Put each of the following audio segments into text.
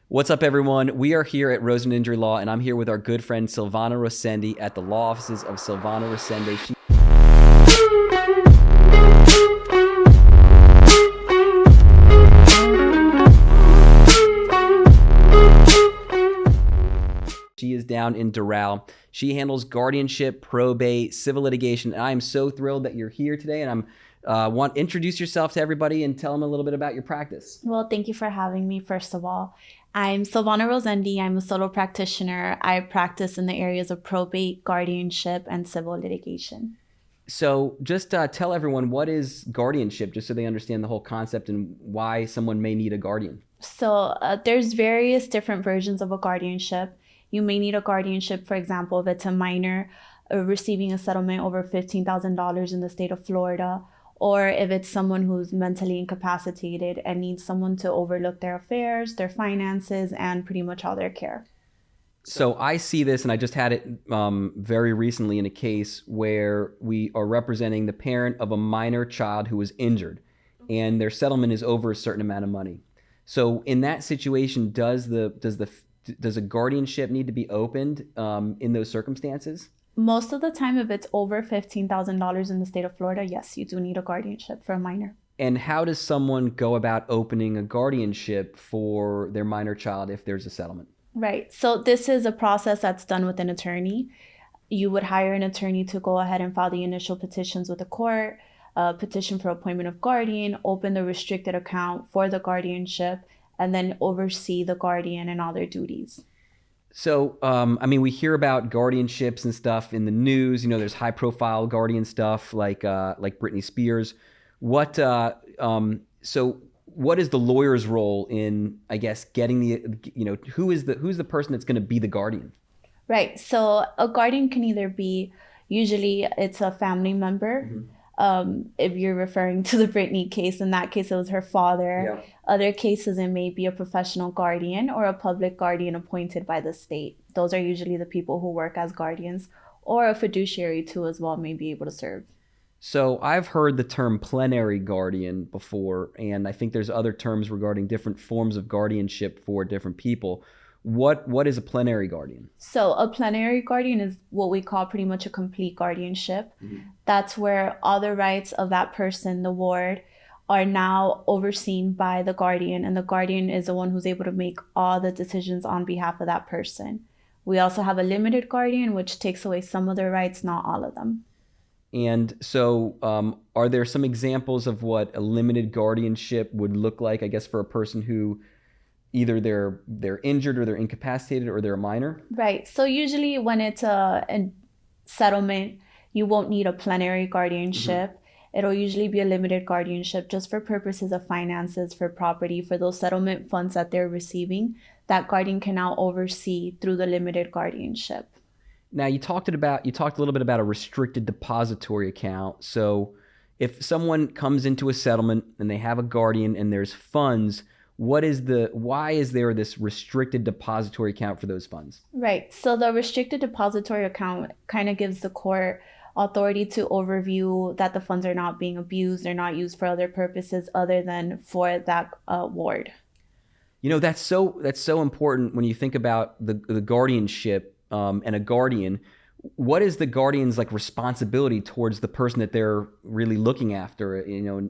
What's up, everyone? We are here at Rosen Injury Law, and I'm here with our good friend Sylvana Rosende at the law offices of Sylvana Rosende. She is down in Doral. She handles guardianship, probate, civil litigation, and I am so thrilled that you're here today. And want to introduce yourself to everybody and tell them a little bit about your practice. Well, thank you for having me, first of all. I'm Sylvana Rosende. I'm a solo practitioner. I practice in the areas of probate, guardianship, and civil litigation. So just tell everyone, what is guardianship, just so they understand the whole concept and why someone may need a guardian. So there's various different versions of a guardianship. You may need a guardianship, for example, if it's a minor receiving a settlement over $15,000 in the state of Florida, or if it's someone who's mentally incapacitated and needs someone to overlook their affairs, their finances, and pretty much all their care. So I see this, and I just had it very recently in a case where we are representing the parent of a minor child who was injured, and their settlement is over a certain amount of money. So in that situation, does a guardianship need to be opened in those circumstances? Most of the time, if it's over $15,000 in the state of Florida, yes, you do need a guardianship for a minor. And how does someone go about opening a guardianship for their minor child if there's a settlement? Right. So this is a process that's done with an attorney. You would hire an attorney to go ahead and file the initial petitions with the court, petition for appointment of guardian, open the restricted account for the guardianship, and then oversee the guardian and all their duties. So, we hear about guardianships and stuff in the news. You know, there's high-profile guardian stuff like Britney Spears. So what is the lawyer's role in, I guess, getting who's the person that's going to be the guardian? Right. So a guardian can either be, usually it's a family member. Mm-hmm. If you're referring to the Britney case, in that case, it was her father. Yeah. Other cases, it may be a professional guardian or a public guardian appointed by the state. Those are usually the people who work as guardians, or a fiduciary too as well may be able to serve. So I've heard the term plenary guardian before, and I think there's other terms regarding different forms of guardianship for different people. What is a plenary guardian? So a plenary guardian is what we call pretty much a complete guardianship. Mm-hmm. That's where all the rights of that person, the ward, are now overseen by the guardian, and the guardian is the one who's able to make all the decisions on behalf of that person. We also have a limited guardian, which takes away some of their rights, not all of them. And so are there some examples of what a limited guardianship would look like, I guess, for a person who either they're injured or they're incapacitated or they're a minor? Right. So usually when it's a settlement, you won't need a plenary guardianship. Mm-hmm. It'll usually be a limited guardianship just for purposes of finances, for property, for those settlement funds that they're receiving. That guardian can now oversee through the limited guardianship. Now, you talked a little bit about a restricted depository account. So if someone comes into a settlement and they have a guardian and there's funds, why is there this restricted depository account for those funds? Right. So the restricted depository account kind of gives the court authority to overview that the funds are not being abused, they're not used for other purposes other than for that ward. You know, that's so important when you think about the guardianship and a guardian. What is the guardian's responsibility towards the person that they're really looking after,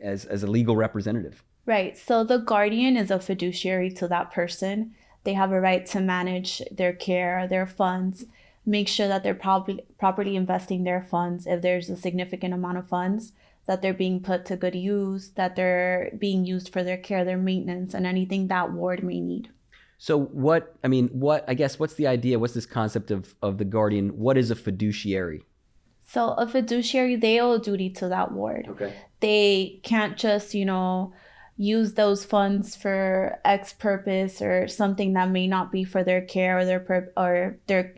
as a legal representative? Right. So the guardian is a fiduciary to that person. They have a right to manage their care, their funds, make sure that they're properly investing their funds. If there's a significant amount of funds, that they're being put to good use, that they're being used for their care, their maintenance, and anything that ward may need. So what's the idea? What's this concept of the guardian? What is a fiduciary? So a fiduciary, they owe a duty to that ward. Okay. They can't just, use those funds for X purpose or something that may not be for their care or their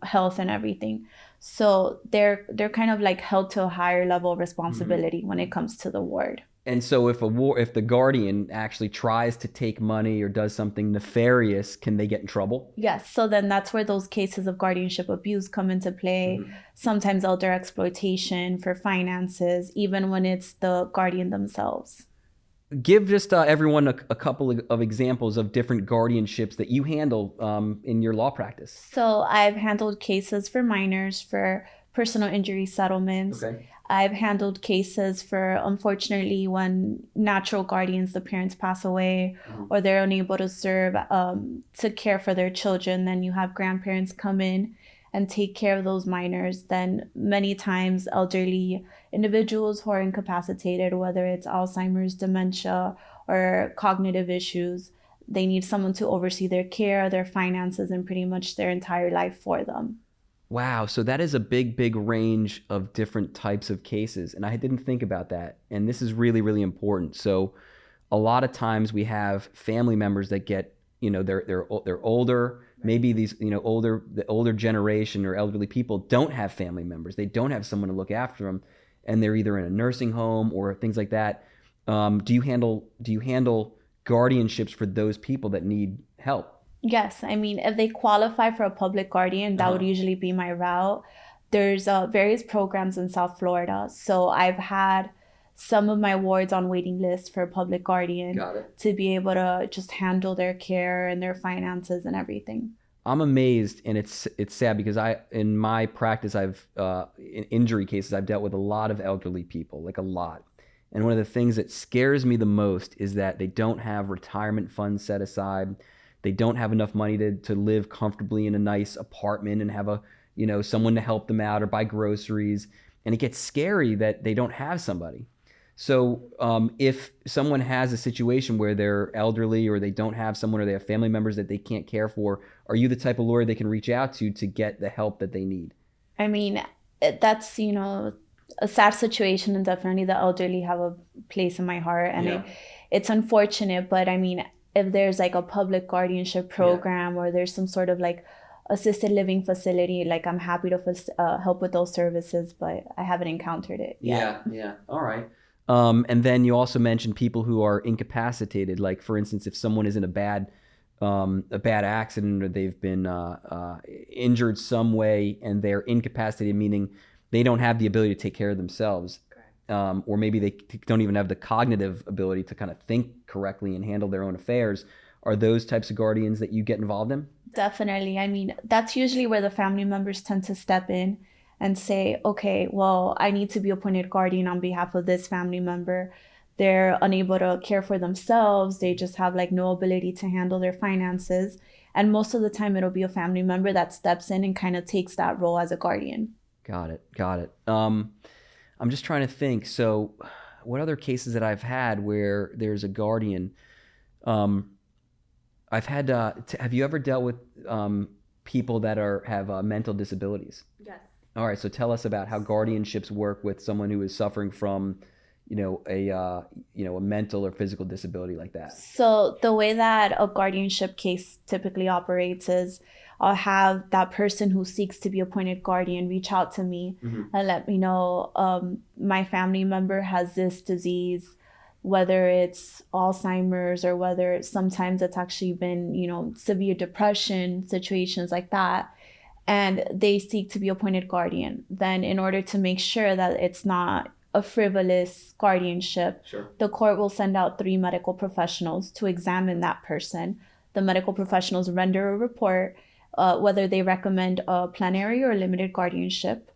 health and everything. So they're kind of held to a higher level of responsibility when it comes to the ward. And so if the guardian actually tries to take money or does something nefarious, can they get in trouble? Yes. So then that's where those cases of guardianship abuse come into play. Mm-hmm. Sometimes elder exploitation for finances, even when it's the guardian themselves. give just everyone a couple of examples of different guardianships that you handle in your law practice. So I've handled cases for minors for personal injury settlements. Okay. I've handled cases for, unfortunately, when natural guardians, the parents pass away, or they're unable to serve to care for their children. Then you have grandparents come in and take care of those minors. Then many times elderly individuals who are incapacitated, whether it's Alzheimer's, dementia, or cognitive issues, they need someone to oversee their care, their finances, and pretty much their entire life for them. Wow. So that is a big range of different types of cases. And I didn't think about that. And this is really, really important. So a lot of times we have family members that get, they're older. Maybe these, the older generation or elderly people don't have family members. They don't have someone to look after them. And they're either in a nursing home or things like that. Do you handle guardianships for those people that need help? Yes. I mean, if they qualify for a public guardian, that would usually be my route. There's various programs in South Florida. So I've had some of my wards on waiting lists for a public guardian to be able to just handle their care and their finances and everything. I'm amazed, and it's sad because in my practice, in injury cases, I've dealt with a lot of elderly people, like a lot. And one of the things that scares me the most is that they don't have retirement funds set aside. They don't have enough money to live comfortably in a nice apartment and have someone to help them out or buy groceries. And it gets scary that they don't have somebody. So if someone has a situation where they're elderly or they don't have someone or they have family members that they can't care for, are you the type of lawyer they can reach out to get the help that they need? I mean, that's, a sad situation, and definitely the elderly have a place in my heart. And it's unfortunate, but I mean, if there's like a public guardianship program or there's some sort of like assisted living facility, like I'm happy to help with those services, but I haven't encountered it yet. Yeah. All right. And then you also mentioned people who are incapacitated. Like, for instance, if someone is in a bad accident or they've been injured some way and they're incapacitated, meaning they don't have the ability to take care of themselves. Or maybe they don't even have the cognitive ability to kind of think correctly and handle their own affairs. Are those types of guardians that you get involved in? Definitely. I mean, that's usually where the family members tend to step in and say, okay, well, I need to be appointed guardian on behalf of this family member. They're unable to care for themselves. They just have like no ability to handle their finances. And most of the time it'll be a family member that steps in and kind of takes that role as a guardian. Got it. I'm just trying to think. So what other cases that I've had where there's a guardian? I've had, have you ever dealt with people that have mental disabilities? Yes. All right. So tell us about how guardianships work with someone who is suffering from, a mental or physical disability like that. So the way that a guardianship case typically operates is I'll have that person who seeks to be appointed guardian reach out to me and let me know my family member has this disease, whether it's Alzheimer's or whether sometimes it's actually been, severe depression, situations like that. And they seek to be appointed guardian. Then in order to make sure that it's not a frivolous guardianship, the court will send out 3 medical professionals to examine that person. The medical professionals render a report whether they recommend a plenary or limited guardianship.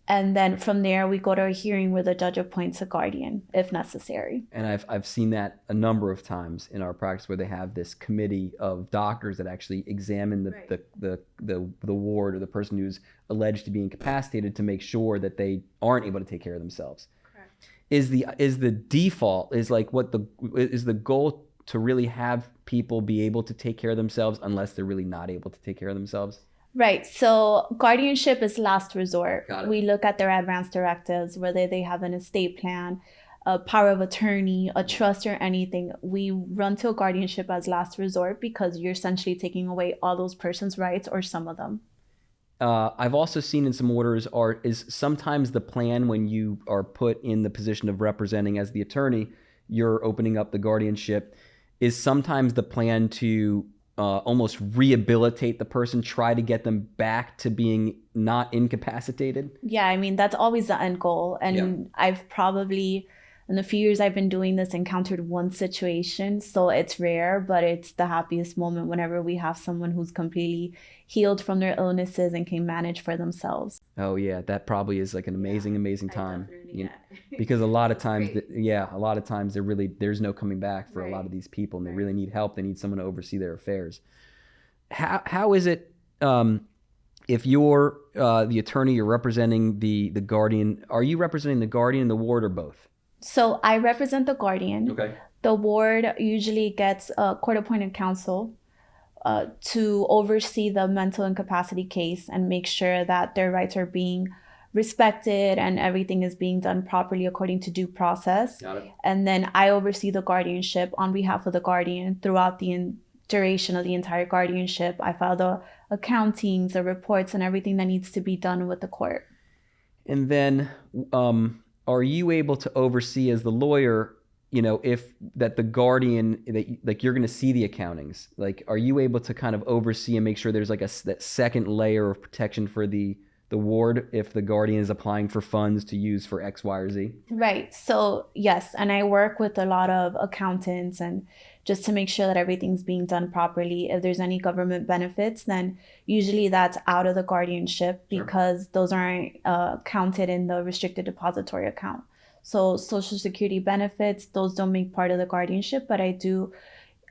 And then from there, we go to a hearing where the judge appoints a guardian if necessary. And I've seen that a number of times in our practice where they have this committee of doctors that actually examine the ward or the person who's alleged to be incapacitated to make sure that they aren't able to take care of themselves. Correct. Is the default is the goal to really have people be able to take care of themselves unless they're really not able to take care of themselves? Right. So guardianship is last resort. We look at their advance directives, whether they have an estate plan, a power of attorney, a trust, or anything. We run to a guardianship as last resort because you're essentially taking away all those persons' rights or some of them. I've also seen in some orders is sometimes the plan when you are put in the position of representing as the attorney, you're opening up the guardianship, is sometimes the plan to almost rehabilitate the person, try to get them back to being not incapacitated? Yeah, I mean, that's always the end goal. And I've probably in the few years I've been doing this, encountered one situation. So it's rare, but it's the happiest moment whenever we have someone who's completely healed from their illnesses and can manage for themselves. Oh yeah, that probably is like an amazing time. Yeah. Because a lot of times, there's no coming back for a lot of these people, and they really need help. They need someone to oversee their affairs. How is it if you're the attorney, you're representing the guardian? Are you representing the guardian, the ward, or both? So I represent the guardian. Okay. The ward usually gets a court-appointed counsel to oversee the mental incapacity case and make sure that their rights are being respected and everything is being done properly according to due process. Got it. And then I oversee the guardianship on behalf of the guardian throughout the duration of the entire guardianship. I file the accountings, the reports, and everything that needs to be done with the court. And then are you able to oversee as the lawyer, if that the guardian, that you're going to see the accountings, like, are you able to kind of oversee and make sure there's like that second layer of protection for the ward if the guardian is applying for funds to use for X, Y, or Z? Right. So yes, and I work with a lot of accountants and just to make sure that everything's being done properly. If there's any government benefits, then usually that's out of the guardianship because those aren't counted in the restricted depository account. So Social Security benefits, those don't make part of the guardianship, but I do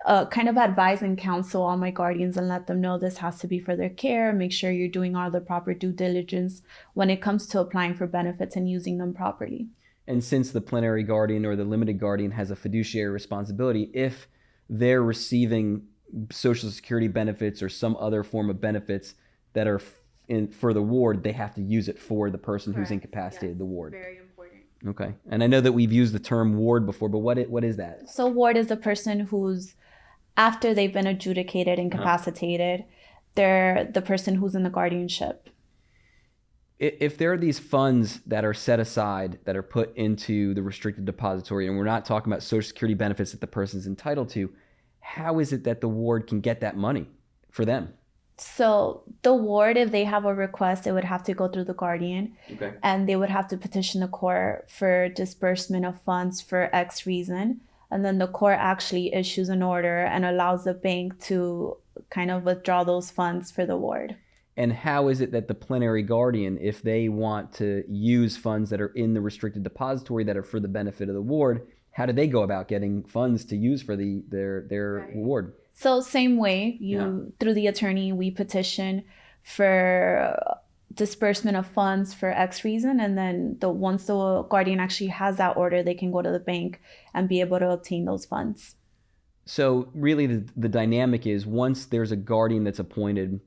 kind of advise and counsel all my guardians and let them know this has to be for their care. Make sure you're doing all the proper due diligence when it comes to applying for benefits and using them properly. And since the plenary guardian or the limited guardian has a fiduciary responsibility, if they're receiving Social Security benefits or some other form of benefits that are for the ward, they have to use it for the person who's incapacitated, the ward. Very important. Okay. And I know that we've used the term ward before, but what is that? So ward is the person who's, after they've been adjudicated, incapacitated, they're the person who's in the guardianship. If there are these funds that are set aside that are put into the restricted depository, and we're not talking about Social Security benefits that the person's entitled to, how is it that the ward can get that money for them? So the ward, if they have a request, it would have to go through the guardian. Okay. And they would have to petition the court for disbursement of funds for X reason. And then the court actually issues an order and allows the bank to kind of withdraw those funds for the ward. And how is it that the plenary guardian, if they want to use funds that are in the restricted depository that are for the benefit of the ward, how do they go about getting funds to use for their ward? So same way, through the attorney, we petition for disbursement of funds for X reason, and then once the guardian actually has that order, they can go to the bank and be able to obtain those funds. So really the dynamic is once there's a guardian that's appointed,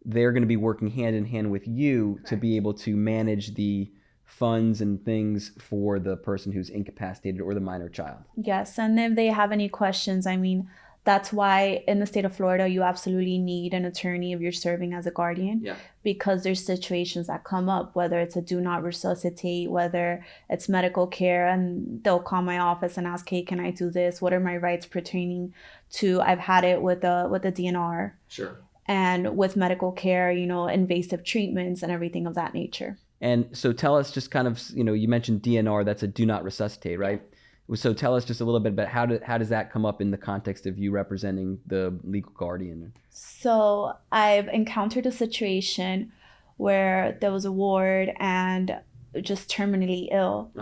they're going to be working hand in hand with you to be able to manage the funds and things for the person who's incapacitated or the minor child. Yes, and if they have any questions, I mean, that's why in the state of Florida, you absolutely need an attorney if you're serving as a guardian, because there's situations that come up, whether it's a do not resuscitate, whether it's medical care, and they'll call my office and ask, hey, can I do this? What are my rights pertaining to? I've had it with the DNR. Sure. And with medical care, invasive treatments and everything of that nature. And so tell us just kind of, you mentioned DNR, that's a do not resuscitate, right? So tell us just a little bit about how does that come up in the context of you representing the legal guardian? So I've encountered a situation where there was a ward and just terminally ill,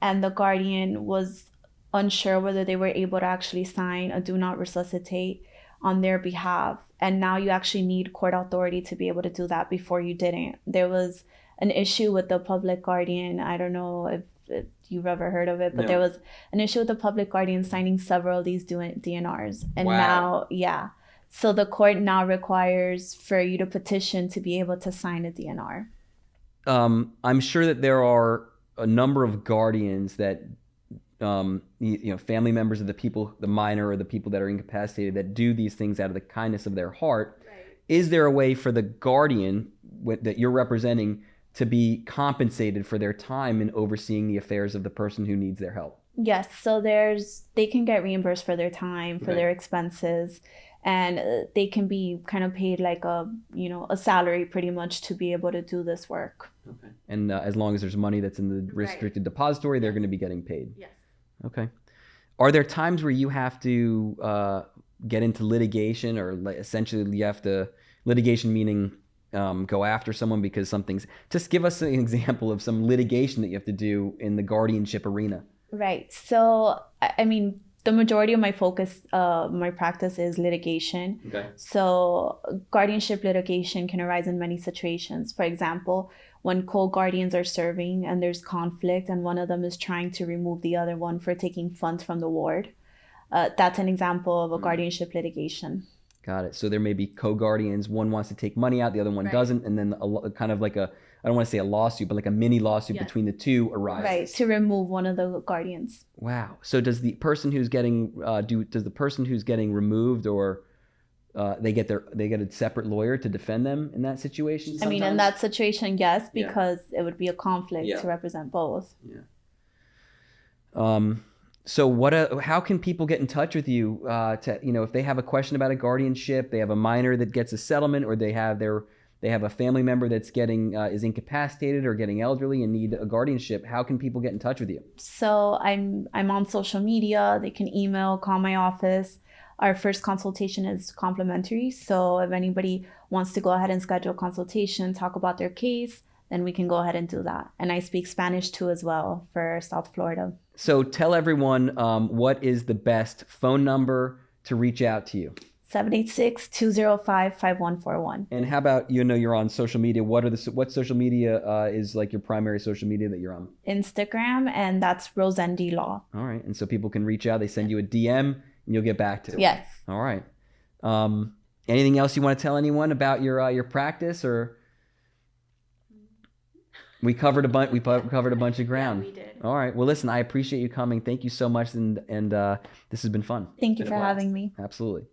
and the guardian was unsure whether they were able to actually sign a do not resuscitate on their behalf. And now you actually need court authority to be able to do that. Before you didn't. There was an issue with the public guardian. I don't know if you've ever heard of it, but there was an issue with the public guardian signing several of these DNRs. And now, so the court now requires for you to petition to be able to sign a DNR. I'm sure that there are a number of guardians that family members of the people, the minor or the people that are incapacitated, that do these things out of the kindness of their heart. Right. Is there a way for the guardian that you're representing to be compensated for their time in overseeing the affairs of the person who needs their help? Yes. So they can get reimbursed for their time, for their expenses, and they can be kind of paid like a salary pretty much to be able to do this work. Okay. And as long as there's money that's in the restricted depository, they're going to be getting paid. Yes. Okay. Are there times where you have to get into litigation, or essentially you have to, litigation meaning go after someone because something's, just give us an example of some litigation that you have to do in the guardianship arena. Right. So, I mean, the majority of my focus, my practice is litigation. Okay. So guardianship litigation can arise in many situations. For example, when co-guardians are serving and there's conflict and one of them is trying to remove the other one for taking funds from the ward. That's an example of a guardianship litigation. Got it. So there may be co-guardians. One wants to take money out, the other one doesn't, and then kind of like a, I don't want to say a lawsuit, but like a mini lawsuit between the two arises. Right, to remove one of the guardians. Wow. So does the person who's getting does the person who's getting removed, or they get a separate lawyer to defend them in that situation? Sometimes? I mean, in that situation, yes, because it would be a conflict to represent both. Yeah. So how can people get in touch with you to, if they have a question about a guardianship, they have a minor that gets a settlement, or they have a family member that's is incapacitated or getting elderly and need a guardianship, how can people get in touch with you? So I'm on social media. They can email, call my office. Our first consultation is complimentary. So if anybody wants to go ahead and schedule a consultation, talk about their case, then we can go ahead and do that. And I speak Spanish too as well for South Florida. So tell everyone what is the best phone number to reach out to you? 786-205-5141. And how about, you're on social media. What social media is like your primary social media that you're on? Instagram, and that's Rosende Law. All right. And so people can reach out. They send you a DM and you'll get back to them. Yes. All right. Anything else you want to tell anyone about your practice, or? We covered a bunch. We covered a bunch of ground. Yeah, we did. All right. Well, listen, I appreciate you coming. Thank you so much, and this has been fun. Thank you for having me. Absolutely.